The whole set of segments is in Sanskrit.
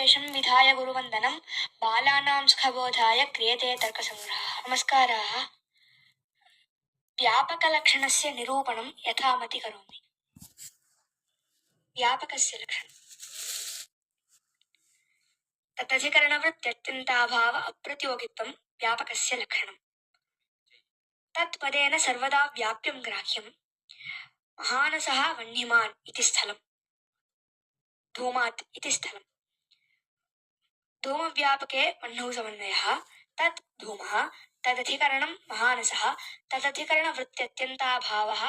वेशं विधाय गुरुवन्दनं बालानां सुखबोधाय क्रियते तर्कसङ्ग्रहः। नमस्काराः। व्यापकलक्षणस्य निरूपणं यथामति करोमि। व्यापकस्य लक्षणं तदधिकरणवृत्त्यत्यन्ताभाव अप्रतियोगित्वं व्यापकस्य लक्षणम्। तत्पदेन सर्वदा व्याप्यं ग्राह्यं महानसः वह्निमान् इति स्थलं, धूमात् इति स्थलम्। धूमव्यापके वह्नौ समन्वयः, तत् धूमः, तदधिकरणं महानसः, तदधिकरणवृत्त्यत्यन्ताभावः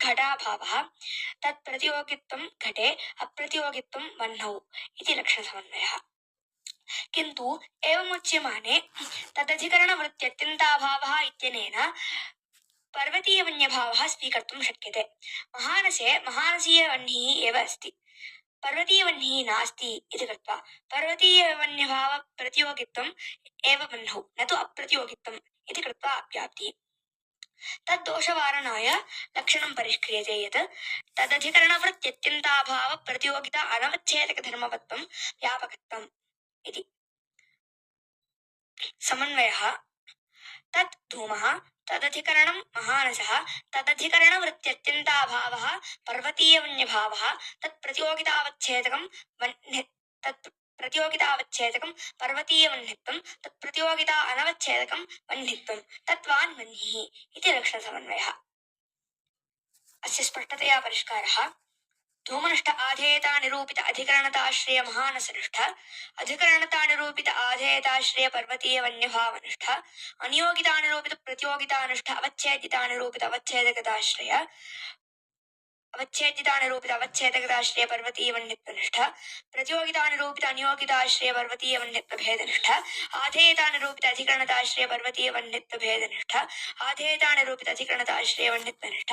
घटाभावः, तत्प्रतियोगित्वं घटे, अप्रतियोगित्वं वह्नौ इति लक्षणसमन्वयः। किन्तु एवमुच्यमाने तदधिकरणवृत्त्यत्यन्ताभावः इत्यनेन पर्वतीयवन्यभावः स्वीकर्तुं शक्यते। महानसे महानसीयवह्निः एव अस्ति, पर्वतीयवह्निः नास्ति इति कृत्वा पर्वतीयवन्यभाव प्रतियोगित्वम् एव वह्नौ, न तु अप्रतियोगित्वम् इति कृत्वा अव्याप्तिः। तद्दोषवारणाय लक्षणं परिष्क्रियते यत् तदधिकरणवृत्त्यत्यन्ताभाव प्रतियोगिता अनवच्छेदकधर्मवत्वं व्यापकत्वम् इति। समन्वयः तत् धूमः, तदधिकरणं महानसः, तदधिकरणवृत्त्यत्यन्ताभावः पर्वतीयवन्यभावः, तत्प्रतियोगितावच्छेदकं प्रतियोगितावच्छेदकं पर्वतीयवह्नित्वं, तत्प्रतियोगिता अनवच्छेदकं वह्नित्वं, तत्वान् वह्निः इति लक्षणसमन्वयः। अस्य स्पष्टतया परिष्कारः धूमनष्ट आधेयतानिरूपित अधिकरणताश्रय महानसनिष्ठ, अधिकरणतानिरूपित आधेयताश्रय पर्वतीयवन्यभावनिष्ठ, अनियोगितानिरूपित प्रतियोगितानिष्ठ अवच्छेदितानिरूपित अवच्छेदकताश्रय अवच्छेदितानिरूपित पर्वतीयवन्यत्वनिष्ठ, प्रतियोगितानिरूपित अनियोगिताश्रय पर्वतीयवन्यत्वभेदनिष्ठ, आधेयतानिरूपित अधिकरणताश्रय पर्वतीयवन्यत्वभेदनिष्ठ, आधेयतानिरूपित अधिकरणताश्रय वन्यत्वनिष्ठ,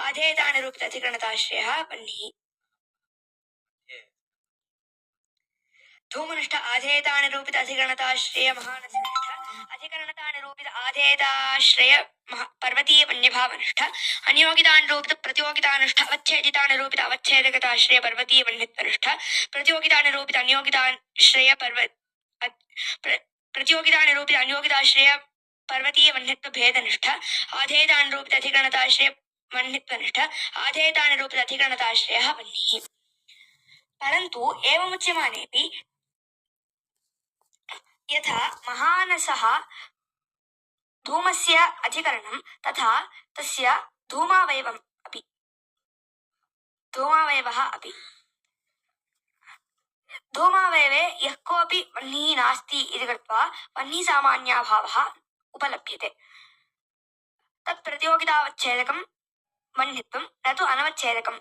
आधेयतानिरूपित अधिकरणताश्रयः वह्निः। धूमनिष्ठ आधेयतानिरूपित अधिकरणताश्रय महानसनिष्ठ, अधिकरणतानिरूपित आधेयताश्रय पर्वतीयवन्यभावनिष्ठ, अनियोगितानिरूपित प्रतियोगितानिष्ठ अवच्छेदितानिरूपित अवच्छेदकताश्रय पर्वतीयवन्यत्वनिष्ठ, प्रतियोगितानिरूपित अनियोगिताश्रय प्रतियोगितानिरूपित अनियोगिताश्रय पर्वतीयवन्यत्वभेदनिष्ठ, आधेयतानिरूपित अधिकरणताश्रय वन्यत्वनिष्ठ, आधेयतानिरूपित अधिकरणताश्रयः वह्निः। परन्तु एवमुच्यमानेऽपि यथा महानसः धूमस्य अधिकरणं तथा तस्य धूमावयवः अपि धूमावयवे यः कोऽपि वह्निः नास्ति इति कृत्वा वह्निसामान्याभावः उपलभ्यते। तत्प्रतियोगितावच्छेदकं वह्नित्वं, न तु अनवच्छेदकं